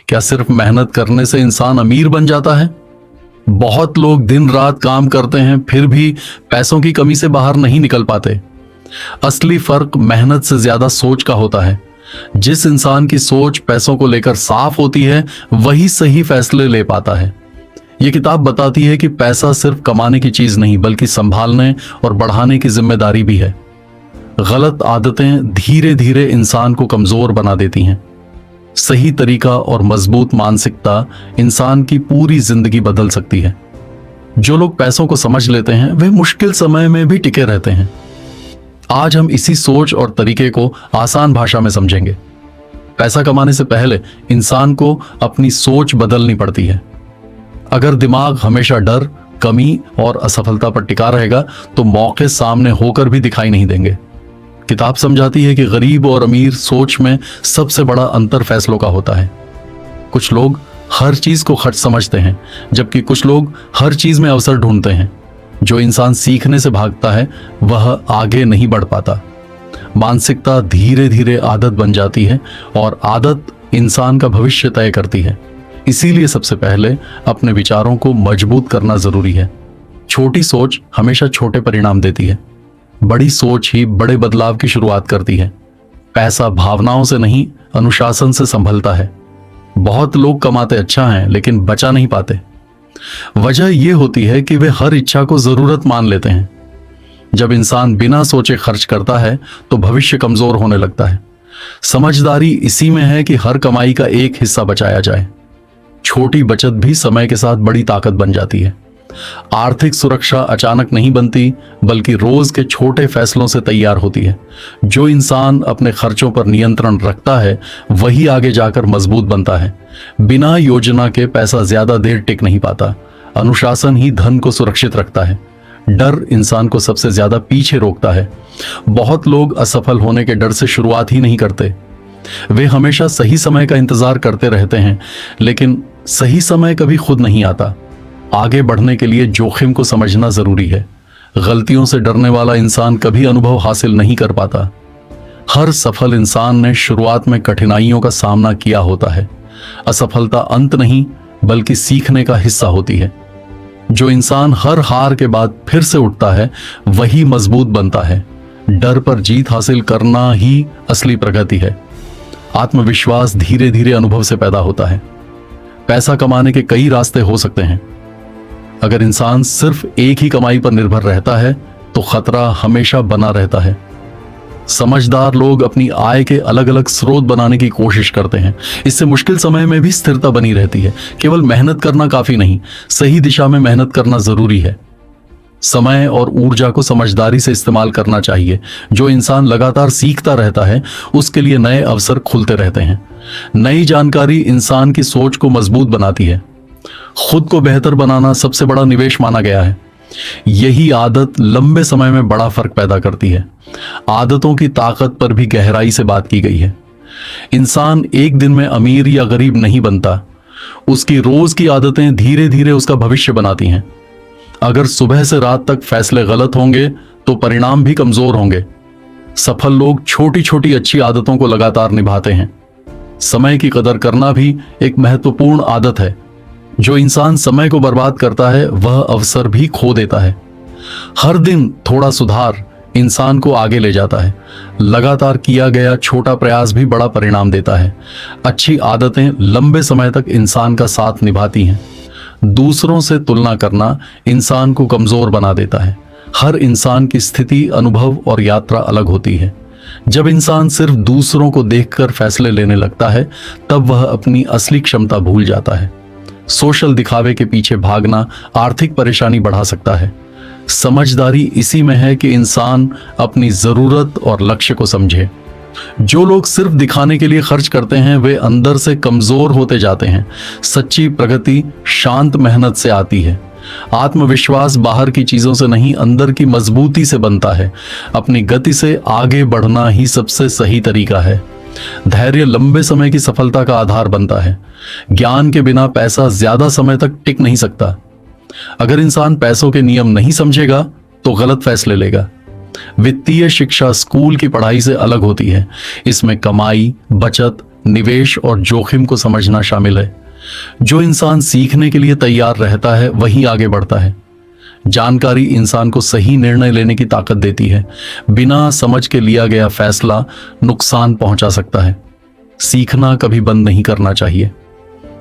क्या सिर्फ मेहनत करने से इंसान अमीर बन जाता है? बहुत लोग दिन रात काम करते हैं फिर भी पैसों की कमी से बाहर नहीं निकल पाते। असली फर्क मेहनत से ज्यादा सोच का होता है। जिस इंसान की सोच पैसों को लेकर साफ होती है वही सही फैसले ले पाता है। यह किताब बताती है कि पैसा सिर्फ कमाने की चीज नहीं बल्कि संभालने और बढ़ाने की जिम्मेदारी भी है। गलत आदतें धीरे धीरे इंसान को कमजोर बना देती हैं। सही तरीका और मजबूत मानसिकता इंसान की पूरी जिंदगी बदल सकती है। जो लोग पैसों को समझ लेते हैं वे मुश्किल समय में भी टिके रहते हैं। आज हम इसी सोच और तरीके को आसान भाषा में समझेंगे। पैसा कमाने से पहले इंसान को अपनी सोच बदलनी पड़ती है। अगर दिमाग हमेशा डर, कमी और असफलता पर टिका रहेगा तो मौके सामने होकर भी दिखाई नहीं देंगे। किताब समझाती है कि गरीब और अमीर सोच में सबसे बड़ा अंतर फैसलों का होता है। कुछ लोग हर चीज को खर्च समझते हैं जबकि कुछ लोग हर चीज में अवसर ढूंढते हैं। जो इंसान सीखने से भागता है वह आगे नहीं बढ़ पाता। मानसिकता धीरे धीरे आदत बन जाती है और आदत इंसान का भविष्य तय करती है। इसीलिए सबसे पहले अपने विचारों को मजबूत करना जरूरी है। छोटी सोच हमेशा छोटे परिणाम देती है। बड़ी सोच ही बड़े बदलाव की शुरुआत करती है। पैसा भावनाओं से नहीं, अनुशासन से संभलता है। बहुत लोग कमाते अच्छा हैं लेकिन बचा नहीं पाते। वजह यह होती है कि वे हर इच्छा को जरूरत मान लेते हैं। जब इंसान बिना सोचे खर्च करता है तो भविष्य कमजोर होने लगता है। समझदारी इसी में है कि हर कमाई का एक हिस्सा बचाया जाए। छोटी बचत भी समय के साथ बड़ी ताकत बन जाती है। आर्थिक सुरक्षा अचानक नहीं बनती बल्कि रोज के छोटे फैसलों से तैयार होती है। जो इंसान अपने खर्चों पर नियंत्रण रखता है वही आगे जाकर मजबूत बनता है। बिना योजना के पैसा ज्यादा देर टिक नहीं पाता। अनुशासन ही धन को सुरक्षित रखता है। डर इंसान को सबसे ज्यादा पीछे रोकता है। बहुत लोग असफल होने के डर से शुरुआत ही नहीं करते। वे हमेशा सही समय का इंतजार करते रहते हैं लेकिन सही समय कभी खुद नहीं आता। आगे बढ़ने के लिए जोखिम को समझना जरूरी है। गलतियों से डरने वाला इंसान कभी अनुभव हासिल नहीं कर पाता। हर सफल इंसान ने शुरुआत में कठिनाइयों का सामना किया होता है। असफलता अंत नहीं बल्कि सीखने का हिस्सा होती है। जो इंसान हर हार के बाद फिर से उठता है वही मजबूत बनता है। डर पर जीत हासिल करना ही असली प्रगति है। आत्मविश्वास धीरे धीरे अनुभव से पैदा होता है। पैसा कमाने के कई रास्ते हो सकते हैं। अगर इंसान सिर्फ एक ही कमाई पर निर्भर रहता है तो खतरा हमेशा बना रहता है। समझदार लोग अपनी आय के अलग अलग स्रोत बनाने की कोशिश करते हैं। इससे मुश्किल समय में भी स्थिरता बनी रहती है। केवल मेहनत करना काफी नहीं, सही दिशा में मेहनत करना जरूरी है। समय और ऊर्जा को समझदारी से इस्तेमाल करना चाहिए। जो इंसान लगातार सीखता रहता है उसके लिए नए अवसर खुलते रहते हैं। नई जानकारी इंसान की सोच को मजबूत बनाती है। खुद को बेहतर बनाना सबसे बड़ा निवेश माना गया है। यही आदत लंबे समय में बड़ा फर्क पैदा करती है। आदतों की ताकत पर भी गहराई से बात की गई है। इंसान एक दिन में अमीर या गरीब नहीं बनता। उसकी रोज की आदतें धीरे धीरे उसका भविष्य बनाती हैं। अगर सुबह से रात तक फैसले गलत होंगे तो परिणाम भी कमजोर होंगे। सफल लोग छोटी छोटी अच्छी आदतों को लगातार निभाते हैं। समय की कदर करना भी एक महत्वपूर्ण आदत है। जो इंसान समय को बर्बाद करता है वह अवसर भी खो देता है। हर दिन थोड़ा सुधार इंसान को आगे ले जाता है। लगातार किया गया छोटा प्रयास भी बड़ा परिणाम देता है। अच्छी आदतें लंबे समय तक इंसान का साथ निभाती हैं। दूसरों से तुलना करना इंसान को कमजोर बना देता है। हर इंसान की स्थिति, अनुभव और यात्रा अलग होती है। जब इंसान सिर्फ दूसरों को देखकर फैसले लेने लगता है तब वह अपनी असली क्षमता भूल जाता है। सोशल दिखावे के पीछे भागना आर्थिक परेशानी बढ़ा सकता है। समझदारी इसी में है कि इंसान अपनी जरूरत और लक्ष्य को समझे। जो लोग सिर्फ दिखाने के लिए खर्च करते हैं वे अंदर से कमजोर होते जाते हैं। सच्ची प्रगति शांत मेहनत से आती है। आत्मविश्वास बाहर की चीजों से नहीं, अंदर की मजबूती से बनता है। अपनी गति से आगे बढ़ना ही सबसे सही तरीका है। धैर्य लंबे समय की सफलता का आधार बनता है। ज्ञान के बिना पैसा ज्यादा समय तक टिक नहीं सकता। अगर इंसान पैसों के नियम नहीं समझेगा तो गलत फैसले लेगा। वित्तीय शिक्षा स्कूल की पढ़ाई से अलग होती है। इसमें कमाई, बचत, निवेश और जोखिम को समझना शामिल है। जो इंसान सीखने के लिए तैयार रहता है वही आगे बढ़ता है। जानकारी इंसान को सही निर्णय लेने की ताकत देती है। बिना समझ के लिया गया फैसला नुकसान पहुंचा सकता है। सीखना कभी बंद नहीं करना चाहिए।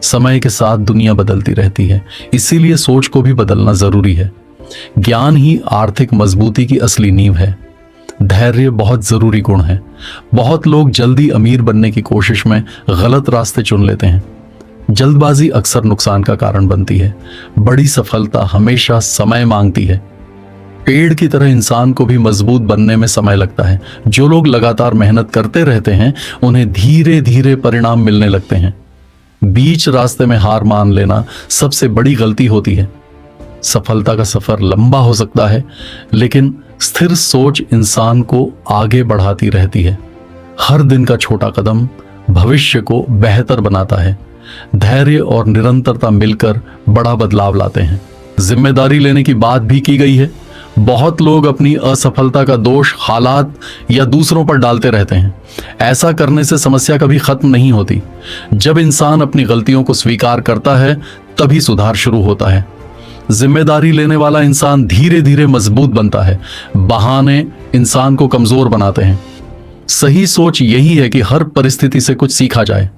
समय के साथ दुनिया बदलती रहती है, इसीलिए सोच को भी बदलना जरूरी है। ज्ञान ही आर्थिक मजबूती की असली नींव है। धैर्य बहुत जरूरी गुण है। बहुत लोग जल्दी अमीर बनने की कोशिश में गलत रास्ते चुन लेते हैं। जल्दबाजी अक्सर नुकसान का कारण बनती है। बड़ी सफलता हमेशा समय मांगती है। पेड़ की तरह इंसान को भी मजबूत बनने में समय लगता है। जो लोग लगातार मेहनत करते रहते हैं उन्हें धीरे धीरे परिणाम मिलने लगते हैं। बीच रास्ते में हार मान लेना सबसे बड़ी गलती होती है। सफलता का सफर लंबा हो सकता है, लेकिन स्थिर सोच इंसान को आगे बढ़ाती रहती है। हर दिन का छोटा कदम भविष्य को बेहतर बनाता है। धैर्य और निरंतरता मिलकर बड़ा बदलाव लाते हैं। जिम्मेदारी लेने की बात भी की गई है। बहुत लोग अपनी असफलता का दोष हालात या दूसरों पर डालते रहते हैं। ऐसा करने से समस्या कभी खत्म नहीं होती। जब इंसान अपनी गलतियों को स्वीकार करता है तभी सुधार शुरू होता है। जिम्मेदारी लेने वाला इंसान धीरे धीरे मजबूत बनता है। बहाने इंसान को कमजोर बनाते हैं। सही सोच यही है कि हर परिस्थिति से कुछ सीखा जाए।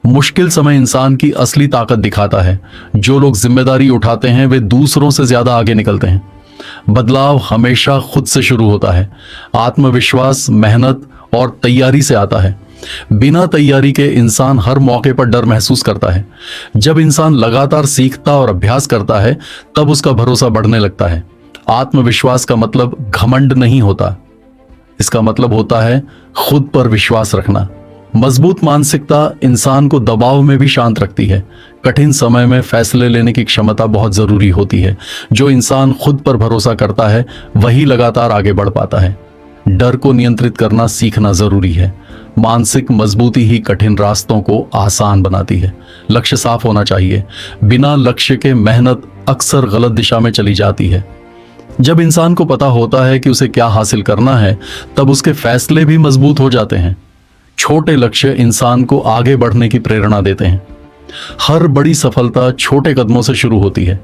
मुश्किल समय इंसान की असली ताकत दिखाता है। जो लोग जिम्मेदारी उठाते हैं वे दूसरों से ज्यादा आगे निकलते हैं। बदलाव हमेशा खुद से शुरू होता है। आत्मविश्वास मेहनत और तैयारी से आता है। बिना तैयारी के इंसान हर मौके पर डर महसूस करता है। जब इंसान लगातार सीखता और अभ्यास करता है तब उसका भरोसा बढ़ने लगता है। आत्मविश्वास का मतलब घमंड नहीं होता, इसका मतलब होता है खुद पर विश्वास रखना। मजबूत मानसिकता इंसान को दबाव में भी शांत रखती है। कठिन समय में फैसले लेने की क्षमता बहुत जरूरी होती है। जो इंसान खुद पर भरोसा करता है वही लगातार आगे बढ़ पाता है। डर को नियंत्रित करना सीखना जरूरी है। मानसिक मजबूती ही कठिन रास्तों को आसान बनाती है। लक्ष्य साफ होना चाहिए। बिना लक्ष्य के मेहनत अक्सर गलत दिशा में चली जाती है। जब इंसान को पता होता है कि उसे क्या हासिल करना है तब उसके फैसले भी मजबूत हो जाते हैं। छोटे लक्ष्य इंसान को आगे बढ़ने की प्रेरणा देते हैं। हर बड़ी सफलता छोटे कदमों से शुरू होती है।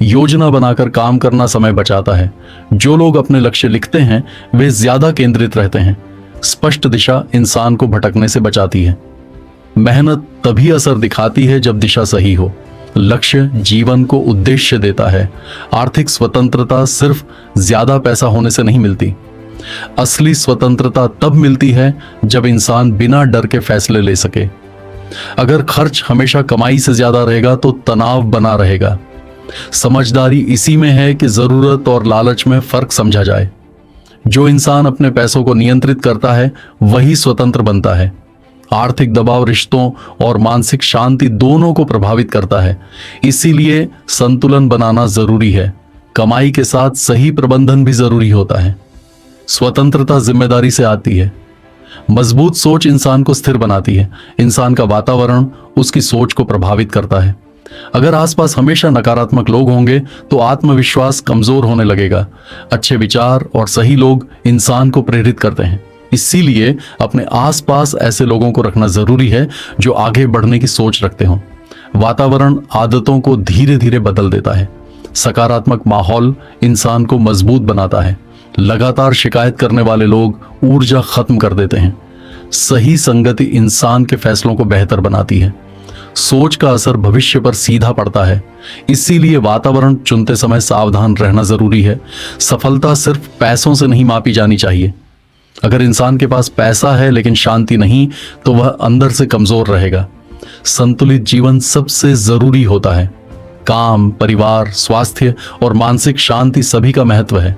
योजना बनाकर काम करना समय बचाता है। जो लोग अपने लक्ष्य लिखते हैं वे ज्यादा केंद्रित रहते हैं। स्पष्ट दिशा इंसान को भटकने से बचाती है। मेहनत तभी असर दिखाती है जब दिशा सही हो। लक्ष्य जीवन को उद्देश्य देता है। आर्थिक स्वतंत्रता सिर्फ ज्यादा पैसा होने से नहीं मिलती। असली स्वतंत्रता तब मिलती है जब इंसान बिना डर के फैसले ले सके। अगर खर्च हमेशा कमाई से ज्यादा रहेगा तो तनाव बना रहेगा। समझदारी इसी में है कि जरूरत और लालच में फर्क समझा जाए। जो इंसान अपने पैसों को नियंत्रित करता है वही स्वतंत्र बनता है। आर्थिक दबाव रिश्तों और मानसिक शांति दोनों को प्रभावित करता है। इसीलिए संतुलन बनाना जरूरी है। कमाई के साथ सही प्रबंधन भी जरूरी होता है। स्वतंत्रता जिम्मेदारी से आती है। मजबूत सोच इंसान को स्थिर बनाती है। इंसान का वातावरण उसकी सोच को प्रभावित करता है। अगर आसपास हमेशा नकारात्मक लोग होंगे तो आत्मविश्वास कमजोर होने लगेगा। अच्छे विचार और सही लोग इंसान को प्रेरित करते हैं। इसीलिए अपने आसपास ऐसे लोगों को रखना जरूरी है जो आगे बढ़ने की सोच रखते हों। वातावरण आदतों को धीरे धीरे बदल देता है। सकारात्मक माहौल इंसान को मजबूत बनाता है। लगातार शिकायत करने वाले लोग ऊर्जा खत्म कर देते हैं। सही संगति इंसान के फैसलों को बेहतर बनाती है। सोच का असर भविष्य पर सीधा पड़ता है। इसीलिए वातावरण चुनते समय सावधान रहना जरूरी है। सफलता सिर्फ पैसों से नहीं मापी जानी चाहिए। अगर इंसान के पास पैसा है लेकिन शांति नहीं तो वह अंदर से कमजोर रहेगा। संतुलित जीवन सबसे जरूरी होता है। काम, परिवार, स्वास्थ्य और मानसिक शांति सभी का महत्व है।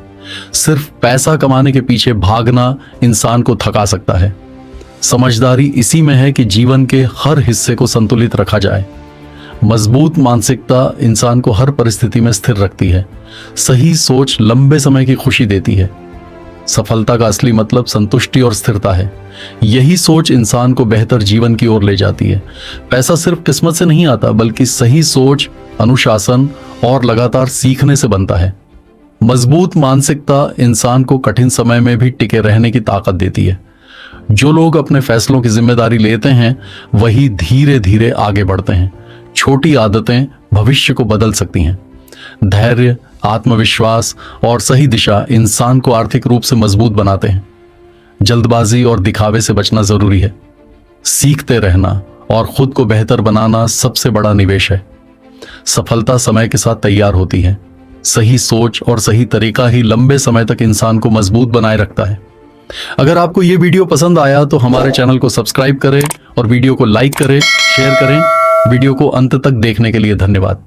सिर्फ पैसा कमाने के पीछे भागना इंसान को थका सकता है। समझदारी इसी में है कि जीवन के हर हिस्से को संतुलित रखा जाए। मजबूत मानसिकता इंसान को हर परिस्थिति में स्थिर रखती है। सही सोच लंबे समय की खुशी देती है। सफलता का असली मतलब संतुष्टि और स्थिरता है। यही सोच इंसान को बेहतर जीवन की ओर ले जाती है। पैसा सिर्फ किस्मत से नहीं आता बल्कि सही सोच, अनुशासन और लगातार सीखने से बनता है। मजबूत मानसिकता इंसान को कठिन समय में भी टिके रहने की ताकत देती है। जो लोग अपने फैसलों की जिम्मेदारी लेते हैं वही धीरे धीरे आगे बढ़ते हैं। छोटी आदतें भविष्य को बदल सकती हैं। धैर्य, आत्मविश्वास और सही दिशा इंसान को आर्थिक रूप से मजबूत बनाते हैं। जल्दबाजी और दिखावे से बचना जरूरी है। सीखते रहना और खुद को बेहतर बनाना सबसे बड़ा निवेश है। सफलता समय के साथ तैयार होती है। सही सोच और सही तरीका ही लंबे समय तक इंसान को मजबूत बनाए रखता है। अगर आपको यह वीडियो पसंद आया तो हमारे चैनल को सब्सक्राइब करें और वीडियो को लाइक करें, शेयर करें। वीडियो को अंत तक देखने के लिए धन्यवाद।